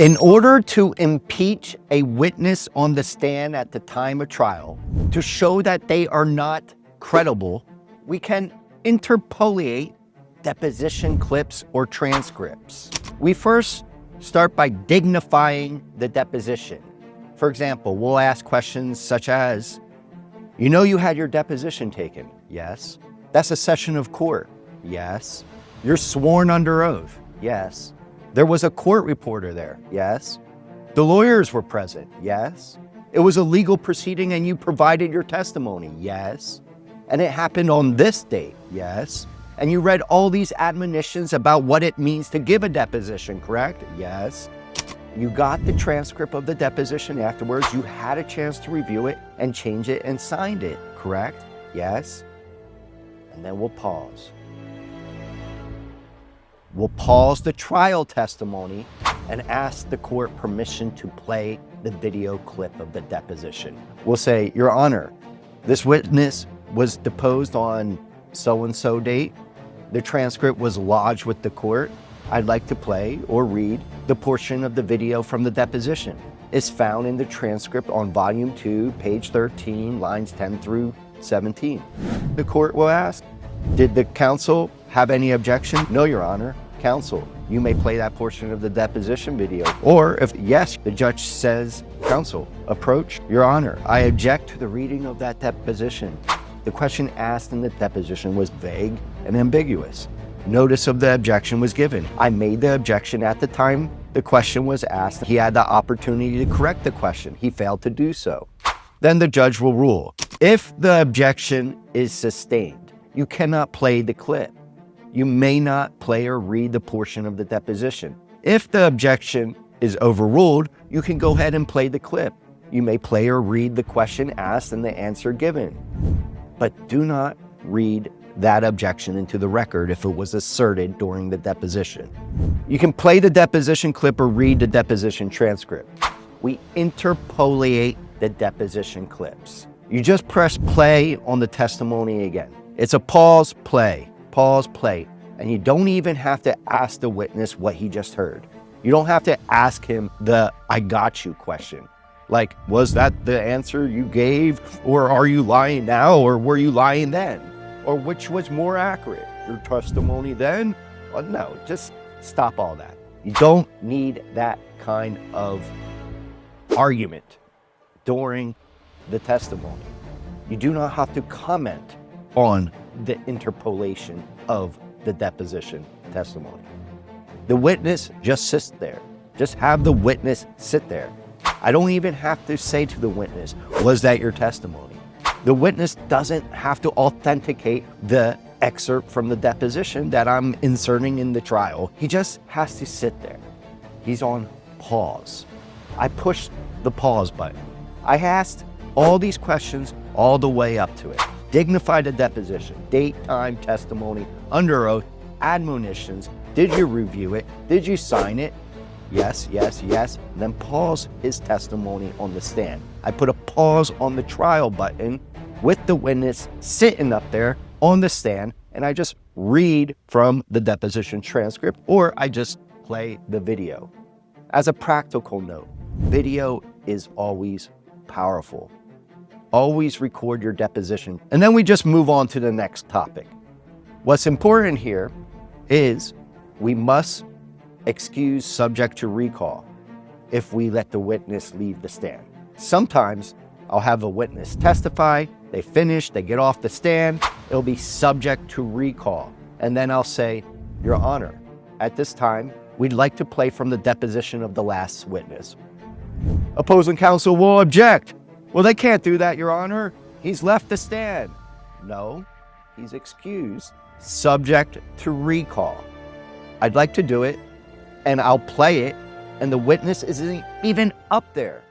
In order to impeach a witness on the stand at the time of trial, to show that they are not credible, we can interpolate deposition clips or transcripts. We first start by dignifying the deposition. For example, we'll ask questions such as, you know you had your deposition taken? Yes. That's a session of court? Yes. You're sworn under oath? Yes. There was a court reporter there? Yes. The lawyers were present? Yes. It was a legal proceeding and you provided your testimony? Yes. And it happened on this date? Yes. And you read all these admonitions about what it means to give a deposition, correct? Yes. You got the transcript of the deposition afterwards. You had a chance to review it and change it and signed it, correct? Yes. And then we'll pause. We'll pause the trial testimony and ask the court permission to play the video clip of the deposition. We'll say, Your Honor, this witness was deposed on so-and-so date. The transcript was lodged with the court. I'd like to play or read the portion of the video from the deposition. It's found in the transcript on volume 2, page 13, lines 10 through 17. The court will ask, did the counsel have any objection? No, Your Honor. Counsel, you may play that portion of the deposition video. Or if yes, the judge says, counsel, approach. Your Honor, I object to the reading of that deposition. The question asked in the deposition was vague and ambiguous. Notice of the objection was given. I made the objection at the time the question was asked. He had the opportunity to correct the question. He failed to do so. Then the judge will rule. If the objection is sustained, you cannot play the clip. You may not play or read the portion of the deposition. If the objection is overruled, you can go ahead and play the clip. You may play or read the question asked and the answer given. But do not read that objection into the record if it was asserted during the deposition. You can play the deposition clip or read the deposition transcript. We interpolate the deposition clips. You just press play on the testimony again. It's a pause, play, and you don't even have to ask the witness what he just heard. You don't have to ask him the I got you question. Like, was that the answer you gave? Or are you lying now? Or were you lying then? Or which was more accurate, your testimony then? Well, no, just stop all that. You don't need that kind of argument during the testimony. You do not have to comment on the interpolation of the deposition testimony. The witness just sits there. Just have the witness sit there. I don't even have to say to the witness, was that your testimony? The witness doesn't have to authenticate the excerpt from the deposition that I'm inserting in the trial. He just has to sit there. He's on pause. I pushed the pause button. I asked all these questions all the way up to it. Dignify the deposition, date, time, testimony, under oath, admonitions. Did you review it? Did you sign it? Yes, yes, yes. Then pause his testimony on the stand. I put a pause on the trial button with the witness sitting up there on the stand, and I just read from the deposition transcript, or I just play the video. As a practical note, video is always powerful. Always record your deposition. And then we just move on to the next topic. What's important here is we must excuse subject to recall if we let the witness leave the stand. Sometimes I'll have a witness testify, they finish, they get off the stand, it'll be subject to recall. And then I'll say, Your Honor, at this time, we'd like to play from the deposition of the last witness. Opposing counsel will object. Well, they can't do that, Your Honor. He's left the stand. No, he's excused, subject to recall. I'd like to do it, and I'll play it, and the witness isn't even up there.